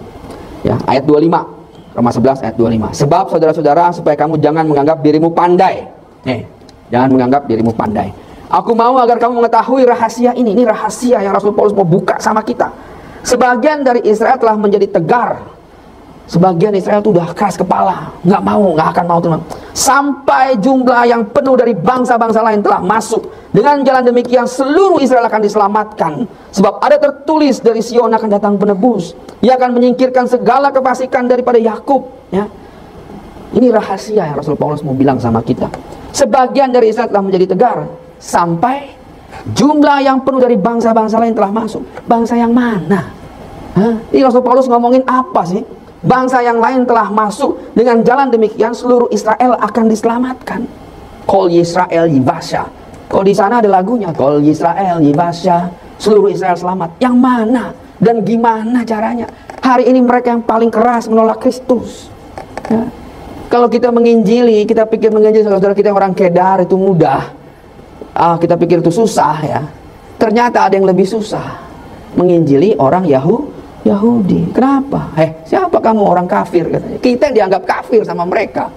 [SPEAKER 1] Ya, ayat 25, Roma 11 ayat 25. Sebab saudara-saudara, supaya kamu jangan menganggap dirimu pandai. Jangan menganggap dirimu pandai. Aku mau agar kamu mengetahui rahasia ini. Ini rahasia yang Rasul Paulus mau buka sama kita. Sebagian dari Israel telah menjadi tegar. Sebagian Israel itu udah keras kepala, nggak akan mau teman. Sampai jumlah yang penuh dari bangsa-bangsa lain telah masuk. Dengan jalan demikian seluruh Israel akan diselamatkan. Sebab ada tertulis, dari Sion akan datang penebus. Ia akan menyingkirkan segala kefasikan daripada Yakub. Ya. Ini rahasia yang Rasul Paulus mau bilang sama kita. Sebagian dari Israel telah menjadi tegar, sampai jumlah yang penuh dari bangsa-bangsa lain telah masuk. Bangsa yang mana? Ini Rasul Paulus ngomongin apa sih? Bangsa yang lain telah masuk. Dengan jalan demikian seluruh Israel akan diselamatkan. Kol Yisrael Yivasya. Kalau di sana ada lagunya, Kol Yisrael Yivasya, seluruh Israel selamat. Yang mana dan gimana caranya? Hari ini mereka yang paling keras menolak Kristus. Ya. Kalau kita menginjili, kita pikir menginjili saudara kita orang Kedar itu mudah. Kita pikir itu susah ya. Ternyata ada yang lebih susah. Menginjili orang Yahudi. Kenapa? Siapa kamu orang kafir katanya. Kita yang dianggap kafir sama mereka.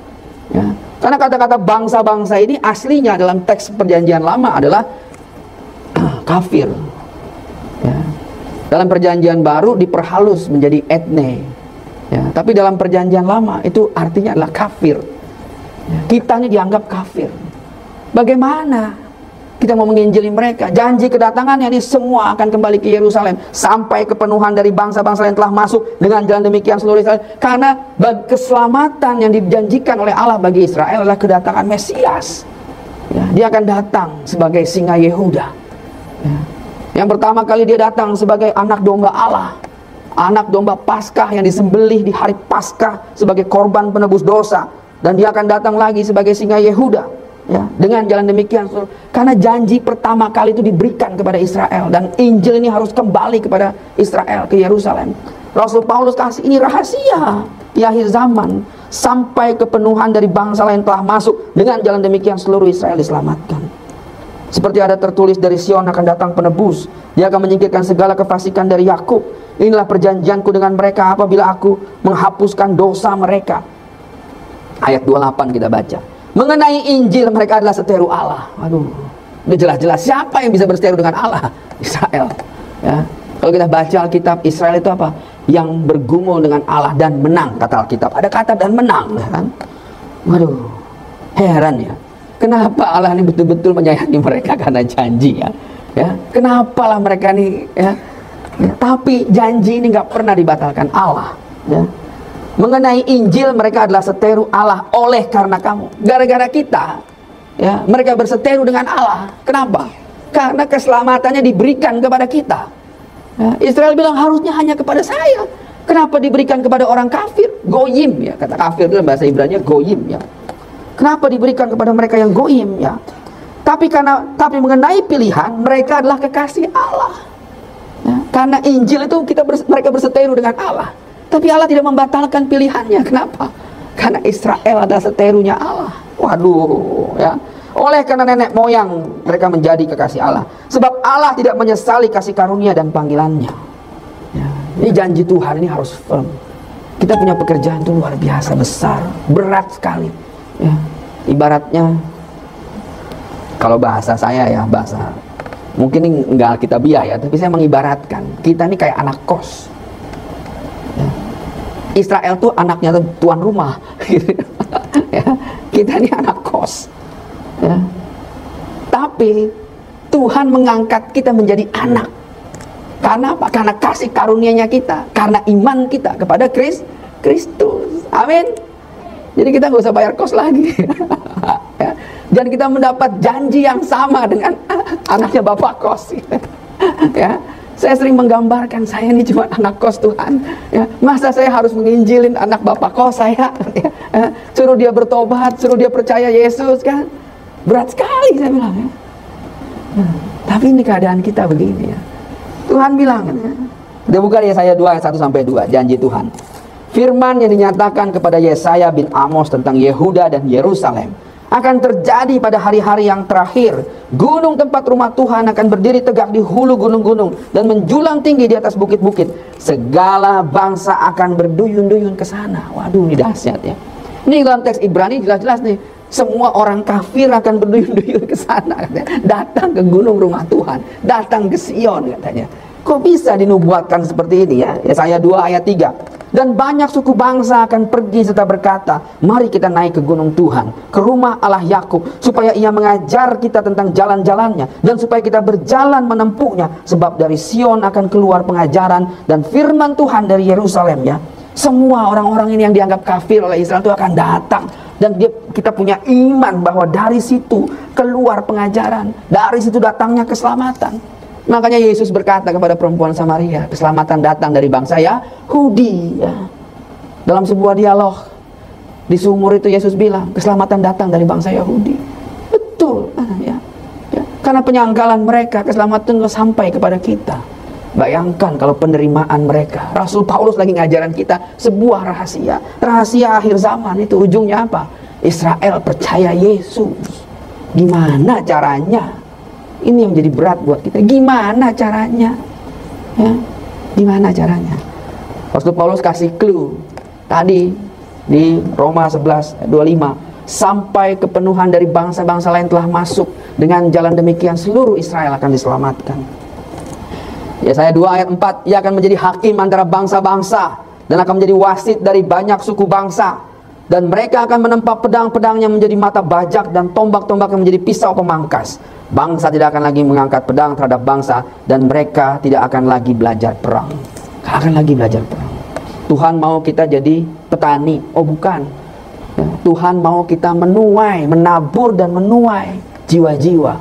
[SPEAKER 1] Ya. Karena kata-kata bangsa-bangsa ini aslinya dalam teks perjanjian lama adalah kafir. Ya. Dalam perjanjian baru diperhalus menjadi etne. Ya. Tapi dalam perjanjian lama itu artinya adalah kafir. Ya. Kita ini dianggap kafir. Bagaimana kita mau menginjili mereka? Janji kedatangannya ini semua akan kembali ke Yerusalem sampai kepenuhan dari bangsa-bangsa yang telah masuk. Dengan jalan demikian seluruh Israel, karena keselamatan yang dijanjikan oleh Allah bagi Israel adalah kedatangan Mesias. Ya, dia akan datang sebagai singa Yehuda. Ya. Yang pertama kali dia datang sebagai anak domba Allah, anak domba Paskah yang disembelih di hari Paskah sebagai korban penebus dosa, dan dia akan datang lagi sebagai singa Yehuda. Ya, dengan jalan demikian, karena janji pertama kali itu diberikan kepada Israel, dan Injil ini harus kembali kepada Israel, ke Yerusalem. Rasul Paulus kasih ini rahasia di akhir zaman, sampai kepenuhan dari bangsa lain telah masuk. Dengan jalan demikian seluruh Israel diselamatkan. Seperti ada tertulis, dari Sion akan datang penebus, dia akan menyingkirkan segala kefasikan dari Yakub. Inilah perjanjianku dengan mereka apabila aku menghapuskan dosa mereka. Ayat 28 kita baca. Mengenai Injil, mereka adalah seteru Allah. Aduh, udah jelas-jelas siapa yang bisa berseteru dengan Allah? Israel. Ya. Kalau kita baca Alkitab, Israel itu apa? Yang bergumul dengan Allah dan menang, kata Alkitab. Ada kata dan menang, ya kan? Waduh, heran ya. Kenapa Allah ini betul-betul menyayangi mereka karena janji ya? Ya, kenapalah mereka ini ya? Ya, tapi janji ini nggak pernah dibatalkan Allah. Ya. Mengenai Injil, mereka adalah seteru Allah oleh karena kamu. Gara-gara kita, ya, mereka berseteru dengan Allah. Kenapa? Karena keselamatannya diberikan kepada kita. Ya, Israel bilang harusnya hanya kepada saya. Kenapa diberikan kepada orang kafir? Goyim, ya, kata kafir dalam bahasa Ibrani goyim, ya. Kenapa diberikan kepada mereka yang goyim, ya? Tapi mengenai pilihan, mereka adalah kekasih Allah. Ya, karena Injil itu mereka berseteru dengan Allah. Tapi Allah tidak membatalkan pilihannya. Kenapa? Karena Israel adalah seterunya Allah. Waduh, ya. Oleh karena nenek moyang mereka menjadi kekasih Allah. Sebab Allah tidak menyesali kasih karunia dan panggilannya. Ya. Ini janji Tuhan, ini harus firm. Kita punya pekerjaan itu luar biasa besar, berat sekali. Ya. Ibaratnya, kalau bahasa saya ya, mungkin ini enggak alkitabiah ya, tapi saya mengibaratkan kita ini kayak anak kos. Ya. Israel tuh anaknya tuan rumah. Ya. Kita ini anak kos. Ya. Tapi Tuhan mengangkat kita menjadi anak. Karena apa? Karena kasih karunia-Nya kita, karena iman kita kepada Kristus. Amin. Jadi kita nggak usah bayar kos lagi. Ya. Dan kita mendapat janji yang sama dengan anaknya bapak kos. Ya. Saya sering menggambarkan, saya ini cuma anak kos Tuhan. Ya. Masa saya harus menginjilin anak bapak kos saya? Ya. Suruh dia bertobat, suruh dia percaya Yesus kan? Berat sekali saya bilang. Ya. Tapi ini keadaan kita begini ya. Tuhan bilang, kita buka Yesaya 2 ayat 1 sampai 2, janji Tuhan. Firman yang dinyatakan kepada Yesaya bin Amos tentang Yehuda dan Yerusalem akan terjadi pada hari-hari yang terakhir. Gunung tempat rumah Tuhan akan berdiri tegak di hulu gunung-gunung dan menjulang tinggi di atas bukit-bukit. Segala bangsa akan berduyun-duyun ke sana. Waduh, ini dahsyat ya. Ini dalam teks Ibrani jelas-jelas nih. Semua orang kafir akan berduyun-duyun ke sana katanya. Datang ke gunung rumah Tuhan, datang ke Sion katanya. Kok bisa dinubuatkan seperti ini ya? Yesaya 2 ayat 3. Dan banyak suku bangsa akan pergi serta berkata, mari kita naik ke gunung Tuhan, ke rumah Allah Yakub, supaya ia mengajar kita tentang jalan-jalannya, dan supaya kita berjalan menempuhnya. Sebab dari Sion akan keluar pengajaran dan firman Tuhan dari Yerusalem ya. Semua orang-orang ini yang dianggap kafir oleh Israel itu akan datang. Dan kita punya iman bahwa dari situ keluar pengajaran, dari situ datangnya keselamatan. Makanya Yesus berkata kepada perempuan Samaria, keselamatan datang dari bangsa Yahudi ya. Dalam sebuah dialog di sumur itu Yesus bilang, keselamatan datang dari bangsa Yahudi. Betul ya. Karena penyangkalan mereka, keselamatan sampai kepada kita. Bayangkan kalau penerimaan mereka. Rasul Paulus lagi ngajaran kita sebuah rahasia. Rahasia akhir zaman itu ujungnya apa? Israel percaya Yesus. Gimana caranya? Ini yang jadi berat buat kita. Gimana caranya? Ya, gimana caranya? Rasul Paulus kasih clue tadi di Roma 11:25. Sampai kepenuhan dari bangsa-bangsa lain telah masuk. Dengan jalan demikian seluruh Israel akan diselamatkan. Yesaya 2 ayat 4, ia akan menjadi hakim antara bangsa-bangsa dan akan menjadi wasit dari banyak suku bangsa, dan mereka akan menempa pedang-pedangnya menjadi mata bajak dan tombak-tombaknya menjadi pisau pemangkas. Bangsa tidak akan lagi mengangkat pedang terhadap bangsa, dan mereka tidak akan lagi belajar perang. Tidak akan lagi belajar perang. Tuhan mau kita jadi petani? Oh bukan ya, Tuhan mau kita menuai, menabur dan menuai jiwa-jiwa.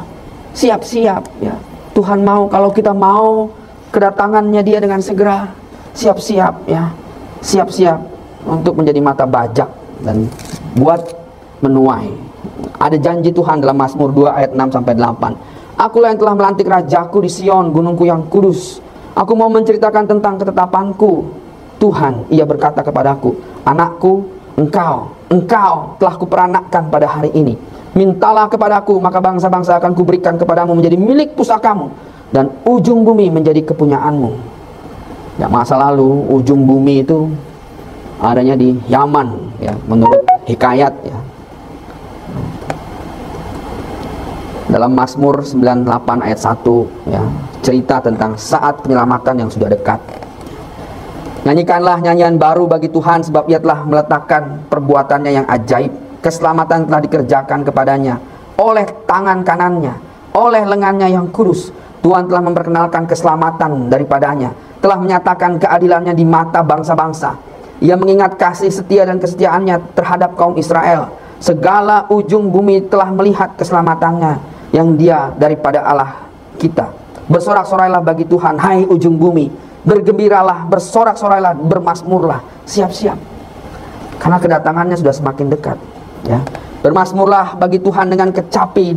[SPEAKER 1] Siap-siap ya. Tuhan mau kalau kita mau kedatangannya dia dengan segera, siap-siap ya, siap-siap untuk menjadi mata bajak dan buat menuai. Ada janji Tuhan dalam Mazmur 2 ayat 6 sampai 8. Akulah yang telah melantik rajaku di Sion, gunungku yang kudus. Aku mau menceritakan tentang ketetapanku. Tuhan, ia berkata kepadaku, anakku, engkau telah kuperanakkan pada hari ini. Mintalah kepadaku, maka bangsa-bangsa akan kuberikan kepadamu menjadi milik pusakamu, dan ujung bumi menjadi kepunyaanmu. Ya, masa lalu ujung bumi itu adanya di Yaman ya, menurut hikayat ya. Dalam Mazmur 98 ayat 1 ya, cerita tentang saat penyelamatan yang sudah dekat. Nyanyikanlah nyanyian baru bagi Tuhan, sebab ia telah meletakkan perbuatannya yang ajaib. Keselamatan telah dikerjakan kepadanya oleh tangan kanannya, oleh lengannya yang kudus. Tuhan telah memperkenalkan keselamatan daripadanya, telah menyatakan keadilannya di mata bangsa-bangsa. Ia mengingat kasih setia dan kesetiaannya terhadap kaum Israel. Segala ujung bumi telah melihat keselamatannya yang dia daripada Allah kita. Bersorak-sorailah bagi Tuhan, hai ujung bumi. Bergembiralah, bersorak-sorailah, bermasmurlah. Siap-siap, karena kedatangannya sudah semakin dekat ya. Bermasmurlah bagi Tuhan dengan kecapi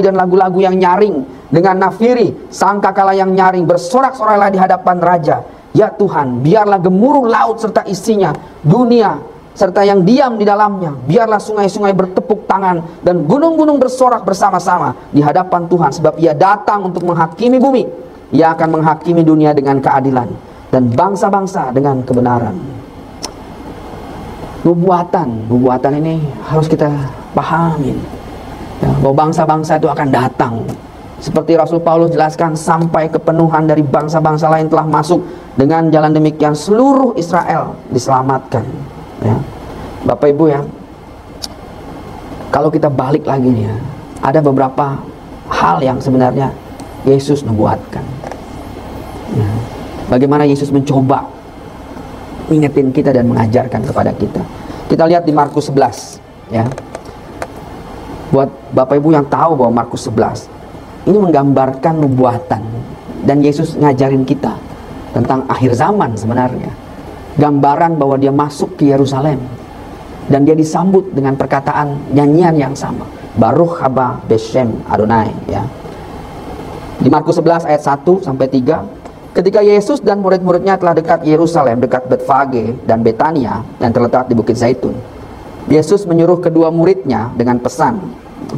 [SPEAKER 1] dan lagu-lagu yang nyaring, dengan nafiri, sangkakala yang nyaring. Bersorak-sorailah di hadapan Raja. Ya Tuhan, biarlah gemuruh laut serta isinya, dunia serta yang diam di dalamnya. Biarlah sungai-sungai bertepuk tangan dan gunung-gunung bersorak bersama-sama di hadapan Tuhan, sebab ia datang untuk menghakimi bumi. Ia akan menghakimi dunia dengan keadilan dan bangsa-bangsa dengan kebenaran. Nubuatan ini harus kita pahamin ya, bahwa bangsa-bangsa itu akan datang. Seperti Rasul Paulus jelaskan, sampai kepenuhan dari bangsa-bangsa lain telah masuk. Dengan jalan demikian seluruh Israel diselamatkan ya. Bapak Ibu ya, kalau kita balik lagi nih ya, ada beberapa hal yang sebenarnya Yesus nubuatkan ya. Bagaimana Yesus mencoba ingetin kita dan mengajarkan kepada kita. Kita lihat di Markus 11 ya. Buat Bapak Ibu yang tahu bahwa Markus 11 ini menggambarkan nubuatan, dan Yesus ngajarin kita tentang akhir zaman sebenarnya. Gambaran bahwa dia masuk ke Yerusalem dan dia disambut dengan perkataan nyanyian yang sama, Baruch haba Beshem Adonai ya. Di Markus 11 ayat 1 sampai 3, ketika Yesus dan murid-muridnya telah dekat Yerusalem, dekat Betfage dan Betania yang terletak di Bukit Zaitun, Yesus menyuruh kedua muridnya dengan pesan,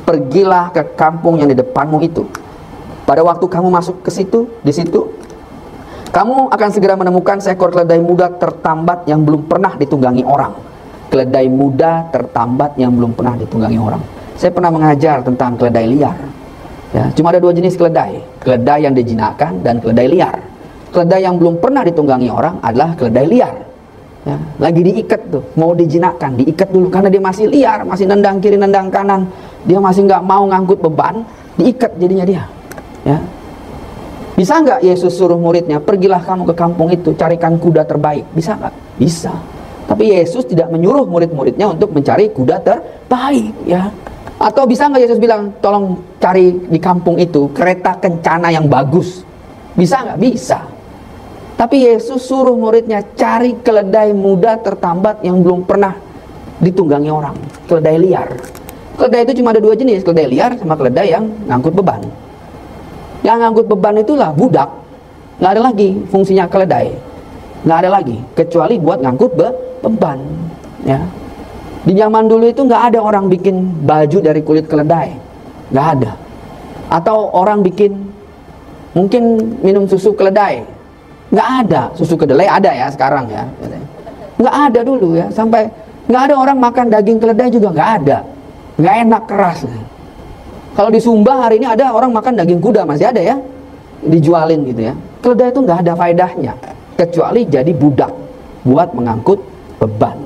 [SPEAKER 1] pergilah ke kampung yang di depanmu itu. Pada waktu kamu masuk ke situ, di situ, kamu akan segera menemukan seekor keledai muda tertambat yang belum pernah ditunggangi orang. Keledai muda tertambat yang belum pernah ditunggangi orang. Saya pernah mengajar tentang keledai liar. Ya, cuma ada 2 jenis keledai. Keledai yang dijinakkan dan keledai liar. Keledai yang belum pernah ditunggangi orang adalah keledai liar. Ya, lagi diikat tuh, mau dijinakkan, diikat dulu karena dia masih liar, masih nendang kiri, nendang kanan. Dia masih nggak mau ngangkut beban, diikat jadinya dia. Ya. Bisa nggak Yesus suruh muridnya, pergilah kamu ke kampung itu, carikan kuda terbaik? Bisa nggak? Bisa. Tapi Yesus tidak menyuruh murid-muridnya untuk mencari kuda terbaik, ya. Atau bisa nggak Yesus bilang, tolong cari di kampung itu kereta kencana yang bagus? Bisa nggak? Bisa. Tapi Yesus suruh muridnya cari keledai muda tertambat yang belum pernah ditunggangi orang, keledai liar. Keledai itu cuma ada 2 jenis, keledai liar sama keledai yang ngangkut beban. Yang ngangkut beban itulah budak, nggak ada lagi fungsinya keledai, nggak ada lagi kecuali buat ngangkut beban. Ya, di zaman dulu itu nggak ada orang bikin baju dari kulit keledai, nggak ada. Atau orang bikin mungkin minum susu keledai, nggak ada. Susu kedelai ada ya sekarang ya, nggak ada dulu ya. Sampai nggak ada orang makan daging keledai juga nggak ada, nggak enak, keras. Kalau di Sumba hari ini ada orang makan daging kuda, masih ada ya, dijualin gitu ya. Keledai itu nggak ada faedahnya kecuali jadi budak buat mengangkut beban.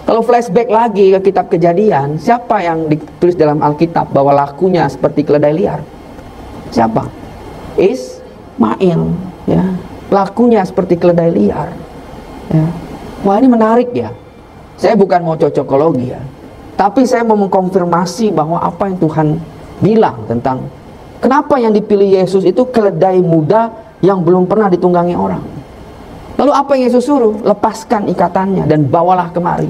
[SPEAKER 1] Kalau flashback lagi ke kitab Kejadian, siapa yang ditulis dalam Alkitab bahwa lakunya seperti keledai liar? Siapa? Ismail, ya. Lakunya seperti keledai liar. Ya. Wah, ini menarik ya. Saya bukan mau cocokologi ya, tapi saya mau mengkonfirmasi bahwa apa yang Tuhan bilang tentang kenapa yang dipilih Yesus itu keledai muda yang belum pernah ditunggangi orang. Lalu apa yang Yesus suruh? Lepaskan ikatannya dan bawalah kemari.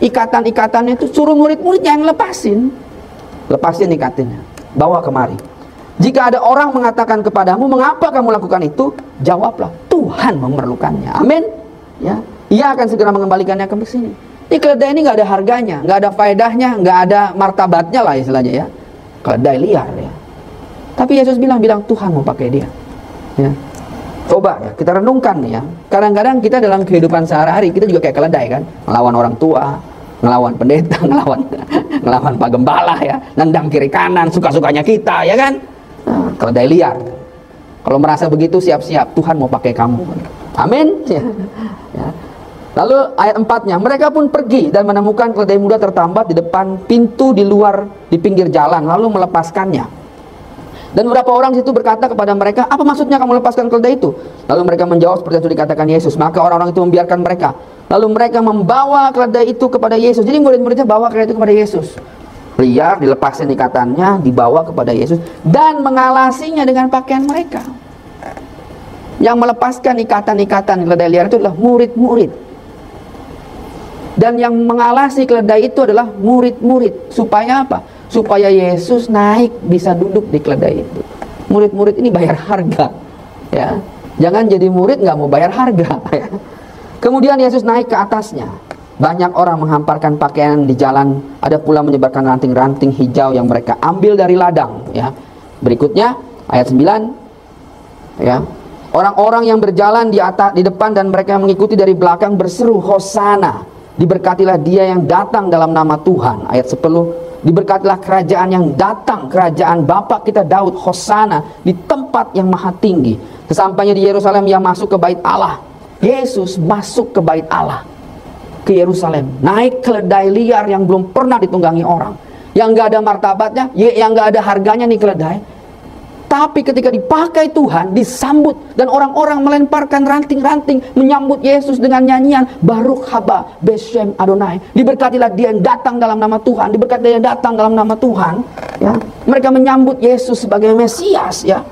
[SPEAKER 1] Ikatan-ikatannya itu suruh murid-muridnya yang lepasin. Lepasin ikatannya, bawa kemari. Jika ada orang mengatakan kepadamu, mengapa kamu lakukan itu? Jawablah, Tuhan memerlukannya. Amin. Ya, Ia akan segera mengembalikannya ke sini. Ini keledai ini nggak ada harganya, nggak ada faedahnya, nggak ada martabatnya lah istilahnya ya. Keledai liar ya. Tapi Yesus bilang Tuhan mau pakai dia. Ya. Coba ya, kita renungkan ya. Kadang-kadang kita dalam kehidupan sehari-hari kita juga kayak keledai kan, ngelawan orang tua, ngelawan pendeta, ngelawan Pak Gembala ya, nendang kiri kanan, suka-sukanya kita ya kan. Nah, keledai liar. Kalau merasa begitu siap-siap, Tuhan mau pakai kamu. Amin. Ya. Ya. Lalu ayat 4-nya, mereka pun pergi dan menemukan keledai muda tertambat di depan pintu di luar, di pinggir jalan, lalu melepaskannya. Dan beberapa orang situ berkata kepada mereka, apa maksudnya kamu lepaskan keledai itu? Lalu mereka menjawab seperti yang sudah dikatakan Yesus. Maka orang-orang itu membiarkan mereka. Lalu mereka membawa keledai itu kepada Yesus. Jadi murid-muridnya bawa keledai itu kepada Yesus. Liar, dilepasin ikatannya, dibawa kepada Yesus, dan mengalasinya dengan pakaian mereka. Yang melepaskan ikatan-ikatan keledai liar itu adalah murid-murid. Dan yang mengalasi keledai itu adalah murid-murid. Supaya apa? Supaya Yesus naik bisa duduk di keledai itu. Murid-murid ini bayar harga, ya. Jangan jadi murid nggak mau bayar harga. Ya. Kemudian Yesus naik ke atasnya. Banyak orang menghamparkan pakaian di jalan. Ada pula menyebarkan ranting-ranting hijau yang mereka ambil dari ladang. Ya. Berikutnya ayat 9. Ya. Orang-orang yang berjalan di atas, di depan dan mereka yang mengikuti dari belakang berseru, Hosana. Diberkatilah dia yang datang dalam nama Tuhan. Ayat 10. Diberkatilah kerajaan yang datang, kerajaan Bapa kita Daud, Hosana, di tempat yang maha tinggi. Sesampainya di Yerusalem, ia masuk ke bait Allah. Yesus masuk ke bait Allah, ke Yerusalem, naik keledai liar yang belum pernah ditunggangi orang, yang gak ada martabatnya, yang gak ada harganya nih keledai. Tapi ketika dipakai Tuhan, disambut, dan orang-orang melemparkan ranting-ranting menyambut Yesus dengan nyanyian Baruch haba Beshem Adonai. Diberkatilah dia yang datang dalam nama Tuhan, diberkatilah dia yang datang dalam nama Tuhan. Ya, mereka menyambut Yesus sebagai Mesias. Ya,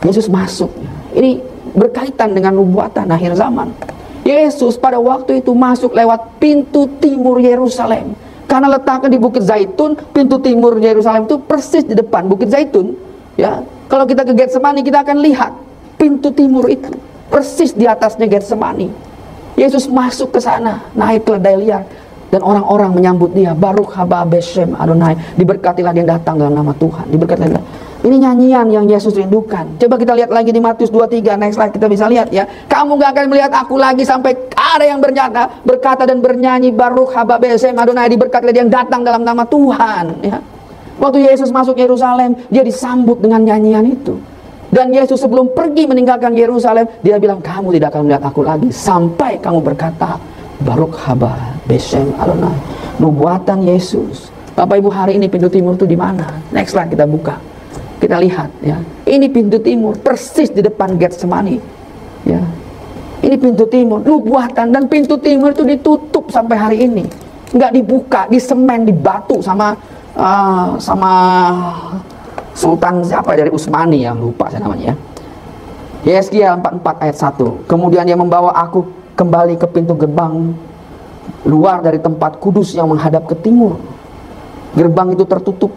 [SPEAKER 1] Yesus masuk. Ini berkaitan dengan nubuatan akhir zaman. Yesus pada waktu itu masuk lewat pintu timur Yerusalem. Karena letaknya di Bukit Zaitun, pintu timur Yerusalem itu persis di depan Bukit Zaitun. Ya, Kalau kita ke Getsemani, kita akan lihat pintu timur itu persis di atasnya Getsemani. Yesus masuk ke sana, naik keledai liar, dan orang-orang menyambut dia. Baruch haba Beshem Adonai, diberkatilah dia yang datang dalam nama Tuhan, diberkatilah. Ini nyanyian yang Yesus rindukan. Coba kita lihat lagi di Matius 23, next slide, kita bisa lihat ya. Kamu gak akan melihat aku lagi sampai ada yang berkata dan bernyanyi Baruch haba Beshem Adonai, diberkatilah dia yang datang dalam nama Tuhan ya. Waktu Yesus masuk Yerusalem, dia disambut dengan nyanyian itu. Dan Yesus sebelum pergi meninggalkan Yerusalem, dia bilang, kamu tidak akan melihat aku lagi sampai kamu berkata Baruch haba Beshem Adonai. Nubuatan Yesus. Bapak Ibu, hari ini pintu timur itu di mana? Next slide kita buka. Kita lihat ya. Ini pintu timur persis di depan Getsemani. Ya. Ini pintu timur, nubuatan, dan pintu timur itu ditutup sampai hari ini. Nggak dibuka, disemen, di batu sama Sultan siapa dari Utsmani, yang lupa saya namanya ya. Yeskiel 44 ayat 1. Kemudian dia membawa aku kembali ke pintu gerbang luar dari tempat kudus yang menghadap ke timur. Gerbang itu tertutup.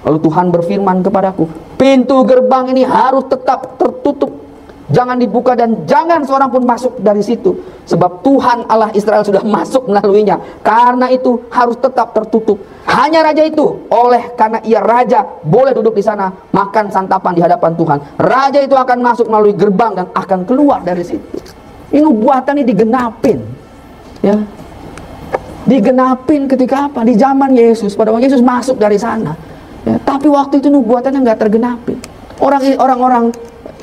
[SPEAKER 1] Lalu Tuhan berfirman kepadaku, pintu gerbang ini harus tetap tertutup, jangan dibuka dan jangan seorang pun masuk dari situ, sebab Tuhan Allah Israel sudah masuk melaluinya. Karena itu harus tetap tertutup. Hanya raja itu, oleh karena ia raja, boleh duduk di sana, makan santapan di hadapan Tuhan. Raja itu akan masuk melalui gerbang dan akan keluar dari situ. Ini nubuatan ini digenapin ya. Digenapin ketika apa? Di zaman Yesus, pada waktu Yesus masuk dari sana ya. Tapi waktu itu nubuatannya nggak tergenapin. Orang-orang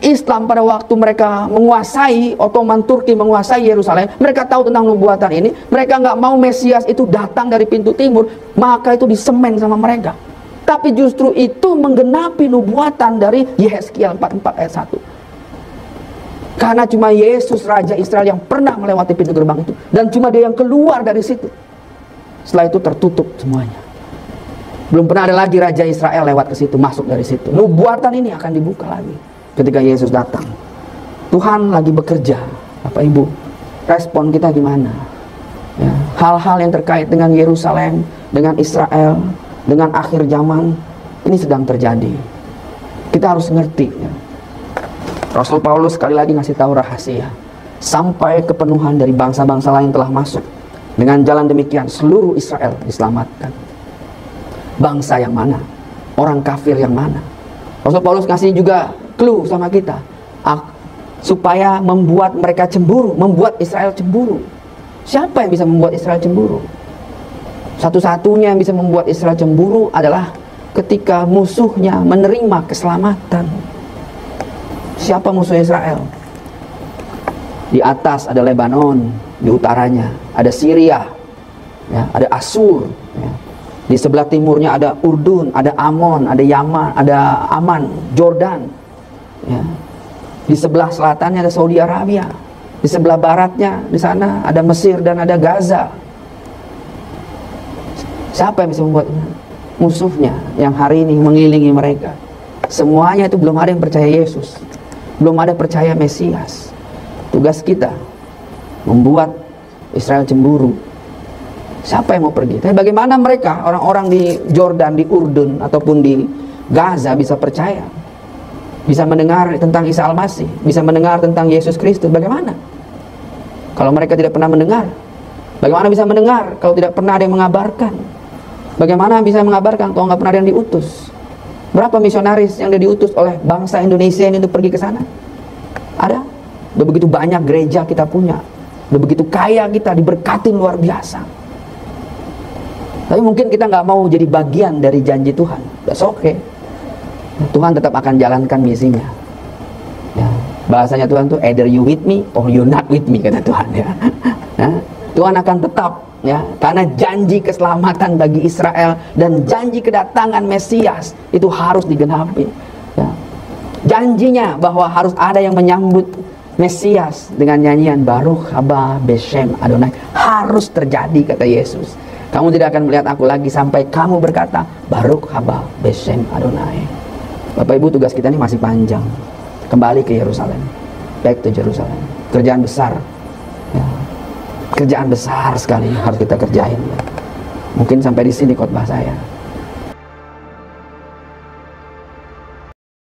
[SPEAKER 1] Islam pada waktu mereka menguasai, Ottoman Turki menguasai Yerusalem, mereka tahu tentang nubuatan ini. Mereka nggak mau Mesias itu datang dari pintu timur, maka itu disemen sama mereka. Tapi justru itu menggenapi nubuatan dari Yeskiel 44 ayat 1. Karena cuma Yesus Raja Israel yang pernah melewati pintu gerbang itu, dan cuma dia yang keluar dari situ. Setelah itu tertutup semuanya. Belum pernah ada lagi Raja Israel lewat ke situ, masuk dari situ. Nubuatan ini akan dibuka lagi ketika Yesus datang. Tuhan lagi bekerja. Bapak Ibu, respon kita gimana ya? Hal-hal yang terkait dengan Yerusalem, dengan Israel, dengan akhir zaman, ini sedang terjadi. Kita harus ngerti ya. Rasul Paulus sekali lagi ngasih tahu rahasia. Sampai kepenuhan dari bangsa-bangsa lain telah masuk. Dengan jalan demikian seluruh Israel diselamatkan. Bangsa yang mana? Orang kafir yang mana? Rasul Paulus kasih juga clue sama kita, supaya membuat mereka cemburu, membuat Israel cemburu. Siapa yang bisa membuat Israel cemburu? Satu-satunya yang bisa membuat Israel cemburu adalah ketika musuhnya menerima keselamatan. Siapa musuh Israel? Di atas ada Lebanon, di utaranya ada Syria, ya, ada Asur, ya. Di sebelah timurnya ada Urdun, ada Amon, ada Yaman, ada Aman, Jordan. Ya. Di sebelah selatannya ada Saudi Arabia. Di sebelah baratnya di sana ada Mesir dan ada Gaza. Siapa yang bisa membuatnya? Musuhnya yang hari ini mengelilingi mereka. Semuanya itu belum ada yang percaya Yesus, belum ada percaya Mesias. Tugas kita membuat Israel cemburu. Siapa yang mau pergi? Tapi bagaimana mereka, orang-orang di Jordan, di Urdun, ataupun di Gaza bisa percaya? Bisa mendengar tentang Isa Al-Masih, bisa mendengar tentang Yesus Kristus. Bagaimana? Kalau mereka tidak pernah mendengar. Bagaimana bisa mendengar kalau tidak pernah ada yang mengabarkan? Bagaimana bisa mengabarkan kalau nggak pernah ada yang diutus? Berapa misionaris yang diutus oleh bangsa Indonesia ini untuk pergi ke sana? Ada? Udah begitu banyak gereja kita punya. Udah begitu kaya kita, diberkati luar biasa. Tapi mungkin kita nggak mau jadi bagian dari janji Tuhan. That's okay. Tuhan tetap akan jalankan misinya. Ya. Bahasanya Tuhan tuh either you with me or you not with me, kata Tuhan ya. Nah, Tuhan akan tetap ya, karena janji keselamatan bagi Israel dan janji kedatangan Mesias itu harus digenapi. Ya. Janjinya bahwa harus ada yang menyambut Mesias dengan nyanyian Baruch haba Beshem Adonai harus terjadi, kata Yesus. Kamu tidak akan melihat aku lagi sampai kamu berkata Baruch haba Beshem Adonai. Bapak Ibu, tugas kita ini masih panjang. Kembali ke Yerusalem, back to Jerusalem. Kerjaan besar ya. Kerjaan besar sekali harus kita kerjain ya. Mungkin sampai di sini khotbah saya.